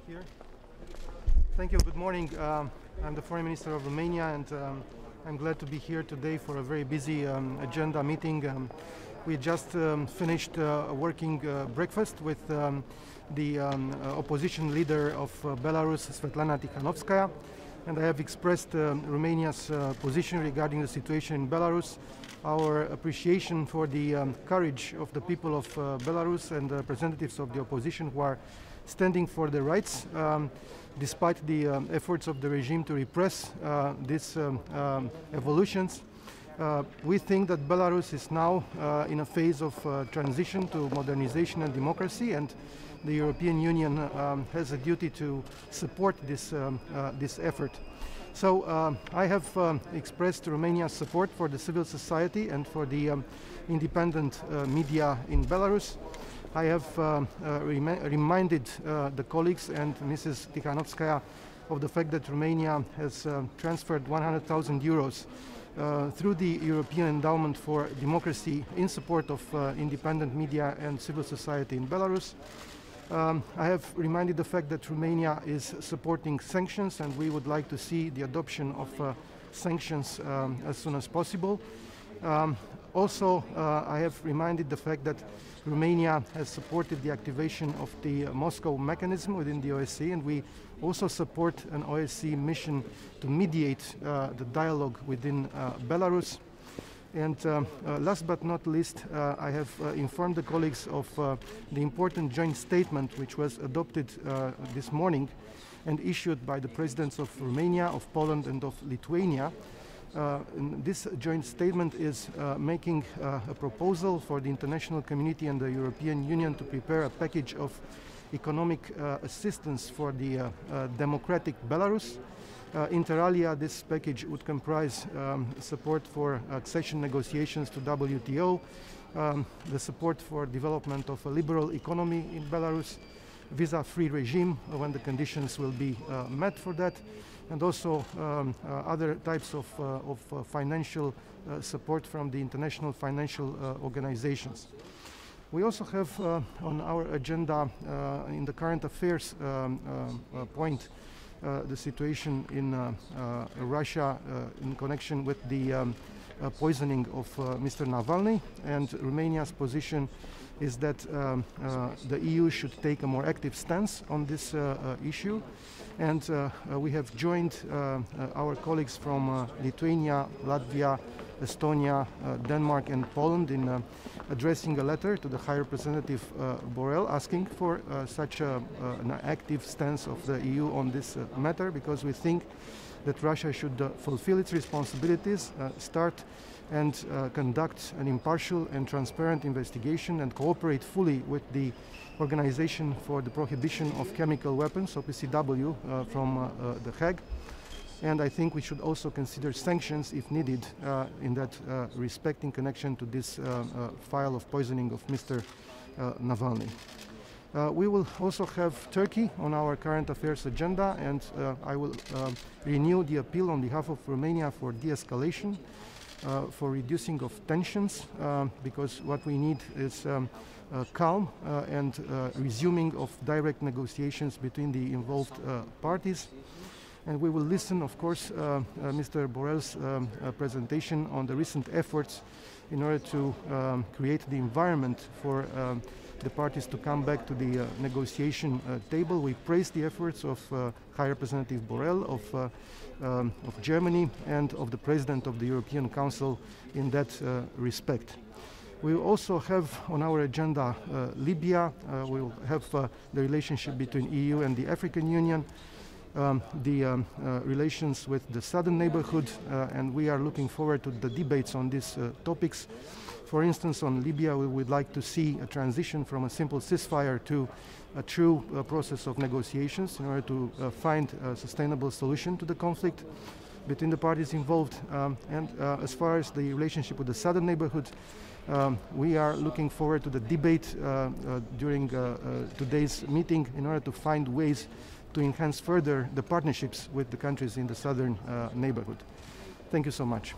Here. Thank you. Good morning. I'm the Foreign Minister of Romania, and I'm glad to be here today for a very busy agenda meeting. We just finished a working breakfast with the opposition leader of Belarus, Svetlana Tikhanovskaya, and I have expressed Romania's position regarding the situation in Belarus, our appreciation for the courage of the people of Belarus and the representatives of the opposition who are standing for their rights, despite the efforts of the regime to repress these evolutions. We think that Belarus is now in a phase of transition to modernization and democracy, and the European Union has a duty to support this effort. So I have expressed Romania's support for the civil society and for the independent media in Belarus. I have reminded the colleagues and Mrs Tikhanovskaya of the fact that Romania has transferred 100,000 euros through the European Endowment for Democracy in support of independent media and civil society in Belarus. I have reminded the fact that Romania is supporting sanctions, and we would like to see the adoption of sanctions as soon as possible. Also, I have reminded the fact that Romania has supported the activation of the Moscow mechanism within the OSCE, and we also support an OSCE mission to mediate the dialogue within Belarus. And last but not least, I have informed the colleagues of the important joint statement which was adopted this morning and issued by the presidents of Romania, of Poland and of Lithuania. This joint statement is making a proposal for the international community and the European Union to prepare a package of economic assistance for the democratic Belarus. Inter alia, this package would comprise support for accession negotiations to WTO, the support for development of a liberal economy in Belarus, visa-free regime when the conditions will be met for that, and also other types of financial support from the international financial organizations. We also have on our agenda in the current affairs point the situation in Russia in connection with the poisoning of Mr. Navalny, and Romania's position is that the EU should take a more active stance on this issue, and we have joined our colleagues from Lithuania, Latvia, Estonia, Denmark and Poland in addressing a letter to the High Representative Borrell asking for such an active stance of the EU on this matter, because we think that Russia should fulfill its responsibilities, start and conduct an impartial and transparent investigation and cooperate fully with the Organization for the Prohibition of Chemical Weapons, OPCW, from The Hague. And I think we should also consider sanctions if needed in that respect in connection to this file of poisoning of Mr. Navalny. We will also have Turkey on our current affairs agenda, and I will renew the appeal on behalf of Romania for de-escalation, for reducing of tensions, because what we need is calm and resuming of direct negotiations between the involved parties. And we will listen, of course, Mr. Borrell's presentation on the recent efforts in order to create the environment for the parties to come back to the negotiation table. We praise the efforts of High Representative Borrell, of Germany, and of the President of the European Council in that respect. We will also have on our agenda Libya. We will have the relationship between EU and the African Union, the relations with the southern neighborhood, and we are looking forward to the debates on these topics. For instance, on Libya, we would like to see a transition from a simple ceasefire to a true process of negotiations in order to find a sustainable solution to the conflict between the parties involved. And as far as the relationship with the southern neighborhood, we are looking forward to the debate during today's meeting in order to find ways to enhance further the partnerships with the countries in the southern neighborhood. Thank you so much.